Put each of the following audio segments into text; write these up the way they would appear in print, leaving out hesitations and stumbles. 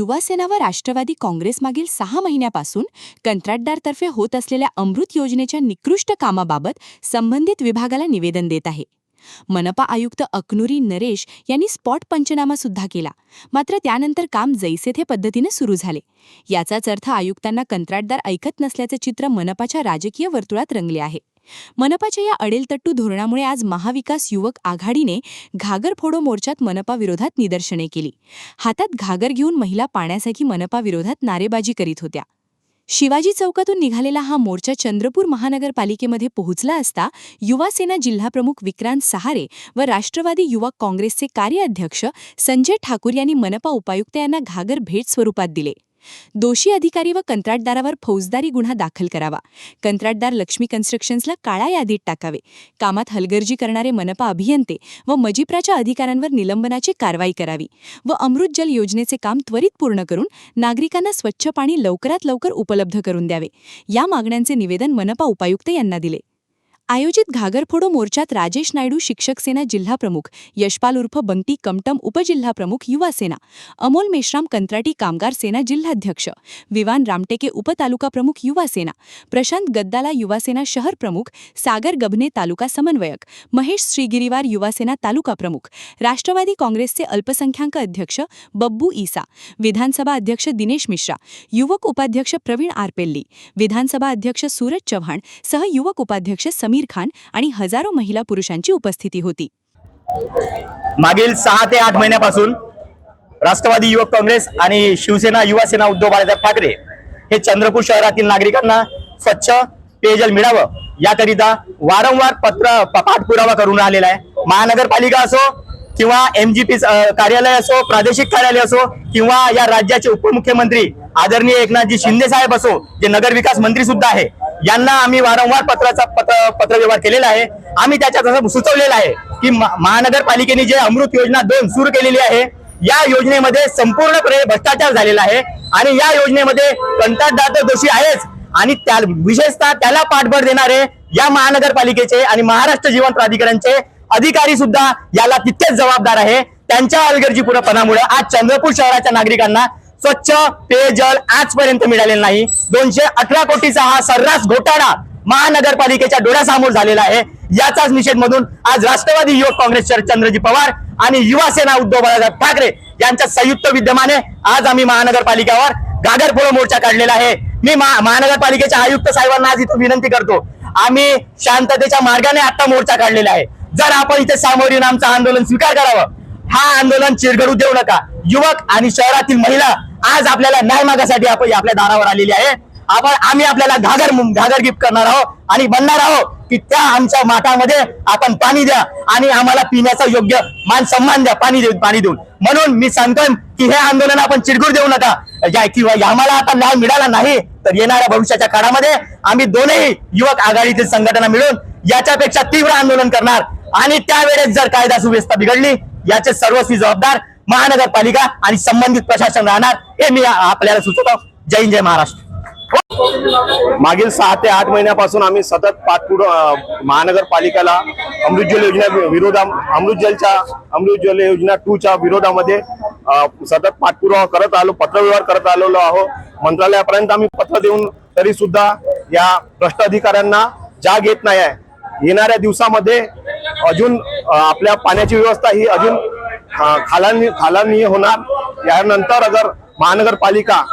युवासेना व राष्ट्रवादी काँग्रेस मागील 6 महिन्यापासून कंत्राटदारतर्फे होत असलेल्या अमृत योजनेच्या निकृष्ट कामाबाबत संबंधित विभागाला निवेदन देत आहे. मनपा आयुक्त अकनुरी नरेश यांनी स्पॉट पंचनामा सुद्धा केला, मात्र त्यानंतर काम जैसे थे पद्धतीने सुरू झाले. याचाच अर्थ आयुक्तांना कंत्राटदार ऐकत नसल्याचे चित्र मनपाच्या राजकीय वर्तुळात रंगले आहे. मनपाच्या या अडेलतट्टू धोरणामुळे आज महाविकास युवक आघाडीने घागर फोडो मोर्चात मनपा विरोधात निदर्शने केली. हातात घागर घेऊन महिला पाण्यासाठी मनपा विरोधात नारेबाजी करीत होत्या. शिवाजी चौकातून निघालेला हा मोर्चा चंद्रपूर महानगरपालिकेमध्ये पोहोचला असता युवासेना जिल्हाप्रमुख विक्रांत सहारे व राष्ट्रवादी युवक काँग्रेसचे कार्याध्यक्ष संजय ठाकूर यांनी मनपा उपायुक्त यांना घागर भेट स्वरूपात दिले. दोषी अधिकारी व कंत्राटदारावर फौजदारी गुन्हा दाखल करावा, कंत्राटदार लक्ष्मी कन्स्ट्रक्शन्सला काळ्या यादीत टाकावे, कामात हलगर्जी करणारे मनपा अभियंते व मजिप्राच्या अधिकाऱ्यांवर निलंबनाची कारवाई करावी व अमृत जल योजनेचे काम त्वरित पूर्ण करून नागरिकांना स्वच्छ पाणी लवकरात लवकर उपलब्ध करून द्यावे, या मागण्यांचे निवेदन मनपा उपायुक्त यांना दिले. आयोजित घागर फोडो मोर्चात राजेश नायडू शिक्षक सेना जिल्हाप्रमुख, यशपाल उर्फ बंटी कमटम उपजिल्हाप्रमुख युवासेना, अमोल मेश्राम कंत्राटी कामगार सेना जिल्हाध्यक्ष, विवान रामटेके उपतालुका प्रमुख युवासेना, प्रशांत गद्दाला युवासेना शहर प्रमुख, सागर गभने तालुका समन्वयक, महेश श्रीगिरीवार युवासेना तालुका प्रमुख, राष्ट्रवादी काँग्रेसचे अल्पसंख्याक अध्यक्ष बब्बू ईसा, विधानसभा अध्यक्ष दिनेश मिश्रा, युवक उपाध्यक्ष प्रवीण आरपेल्ली, विधानसभा अध्यक्ष सूरज चव्हाण सह युवक उपाध्यक्ष समीर खान आणि हजारो महिला पुरुषांची उपस्थिती होती. मागील 6 ते 8 महिन्यापासून राष्ट्रवादी युवक काँग्रेस आणि शिवसेना युवासेना उद्धव बाळासाहेब ठाकरे हे चंद्रपूर शहरातील नागरिकांना स्वच्छ पेयजल मिळावं याकरिता वारंवार पाठपुरावा करून आलेला आहे. महानगरपालिका असो किंवा MGP कार्यालय असो, प्रादेशिक कार्यालय असो किंवा या राज्याचे उपमुख्यमंत्री आदरणीय एकनाथजी शिंदे साहेब असो, जे नगर विकास मंत्री सुद्धा आहे, यांना आम्ही वारंवार पत्रव्यवहार केलेला आहे. आम्ही त्याच्यात असं सुचवलेलं आहे की महानगरपालिकेने जे अमृत योजना 2 सुरू केलेली आहे, या योजनेमध्ये संपूर्णपणे भ्रष्टाचार झालेला आहे आणि या योजनेमध्ये कंत्राटदार तर दोषी आहेच आणि विशेषतः त्याला पाठबळ देणारे या महानगरपालिकेचे आणि महाराष्ट्र जीवन प्राधिकरणचे अधिकारी सुद्धा याला तितकेच जबाबदार आहे. त्यांच्या हलगर्जीपणामुळे आज चंद्रपूर शहराच्या नागरिकांना स्वच्छ पेयजल आजपर्यंत मिळालेलं नाही. 218 कोटीचा हा सर्रास घोटाळा महानगरपालिकेच्या डोळ्यासमोर झालेला आहे. याचाच निषेध म्हणून आज राष्ट्रवादी युवक काँग्रेस शरदचंद्रजी पवार आणि युवासेना उद्धव बाळासाहेब ठाकरे यांच्या संयुक्त विद्यमाने आज आम्ही महानगरपालिकेवर घागर फोडो मोर्चा काढलेला आहे. मी महानगरपालिकेच्या आयुक्त साहेबांना आज इथून विनंती करतो, आम्ही शांततेच्या मार्गाने आता मोर्चा काढलेला आहे. जर आपण इथे सामोरं येऊन आमचं आंदोलन स्वीकार करावं, हा आंदोलन चिरगडू देऊ नका. युवक आणि शहरातील महिला आज आपल्याला न्याय मागासाठी आपल्या दारावर आलेली आहे. आम्ही आपल्याला घागर गिफ्ट करणार आहोत आणि म्हणणार आहोत की त्या आमच्या माठामध्ये आपण पाणी द्या आणि आम्हाला पिण्याचा योग्य मान सन्मान द्या पाणी देऊन. म्हणून मी सांगतोय की हे आंदोलन आपण चिरगूर देऊ नका. किंवा आम्हाला आता न्याय मिळाला नाही तर येणाऱ्या भविष्याच्या काळामध्ये आम्ही दोन्ही युवक आघाडीतील संघटना मिळून याच्यापेक्षा तीव्र आंदोलन करणार आणि त्यावेळेस जर कायदा सुव्यवस्था बिघडली याचे सर्वस्वी जबाबदार महानगरपालिका आणि संबंधित प्रशासन राहणार, हे मी आपल्याला सुचवतो. जय हिंद, जय महाराष्ट्र. मागील 6 ते 8 महिन्यापासून आम्ही सतत महानगरपालिकेला अमृत जल योजना 2च्या विरोधामध्ये सतत पाठपुरावा करत आलो, पत्रव्यवहार करत आलेलो आहोत. मंत्रालयापर्यंत आम्ही पत्र देऊन तरी सुद्धा या भ्रष्ट अधिकाऱ्यांना जाग येत नाही आहे. येणाऱ्या दिवसामध्ये अजून आपल्या पाण्याची व्यवस्था ही अजून खालानी होणार. यानंतर अगर महानगरपालिका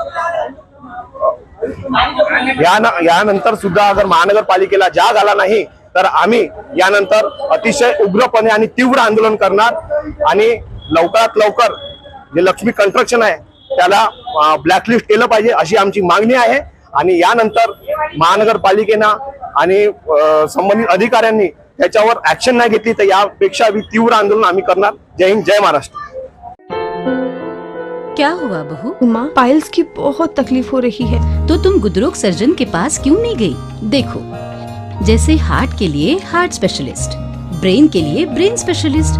यानंतर सुद्धा अगर महानगरपालिकेला जाग आला नाही तर आम्ही यानंतर अतिशय उग्रपणे आणि तीव्र आंदोलन करणार आणि लवकरात लवकर जे लक्ष्मी कन्स्ट्रक्शन आहे त्याला ब्लॅकलिस्ट केलं पाहिजे अशी आमची मागणी आहे. आणि यानंतर महानगरपालिकेनं आणि संबंधित अधिकाऱ्यांनी त्याच्यावर ऍक्शन नाही घेतली तर यापेक्षा तीव्र आंदोलन आम्ही करणार. जय हिंद, जय महाराष्ट्र. क्या हुआ बहू? माँ, पाइल्स की बहुत तकलीफ हो रही है. तो तुम गुदरोग सर्जन के पास क्यों नहीं गई? देखो, जैसे हार्ट के लिए हार्ट स्पेशलिस्ट, ब्रेन के लिए ब्रेन स्पेशलिस्ट,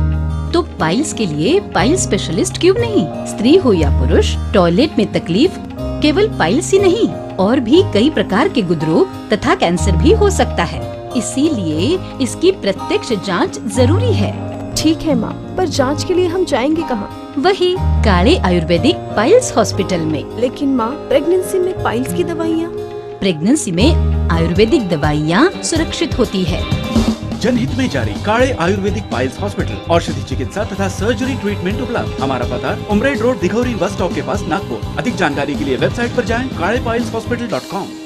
तो पाइल्स के लिए पाइल स्पेशलिस्ट क्यों नहीं? स्त्री हो या पुरुष, टॉयलेट में तकलीफ केवल पाइल्स ही नहीं और भी कई प्रकार के गुदरोग तथा कैंसर भी हो सकता है. इसीलिए इसकी प्रत्यक्ष जांच जरूरी है. ठीक है माँ, पर जांच के लिए हम जाएंगे कहाँ? वही काले आयुर्वेदिक पाइल्स हॉस्पिटल में। लेकिन माँ, प्रेगनेंसी में पाइल्स की दवाइयाँ। प्रेगनेंसी में आयुर्वेदिक दवाइयाँ सुरक्षित होती है। जनहित में जारी काले आयुर्वेदिक पाइल्स हॉस्पिटल, औषधि चिकित्सा तथा सर्जरी ट्रीटमेंट उपलब्ध। हमारा पता उमरेड रोड, दिघौरी बस स्टॉप के पास, नागपुर। अधिक जानकारी के लिए वेबसाइट पर जाएं kalepileshhospital.com।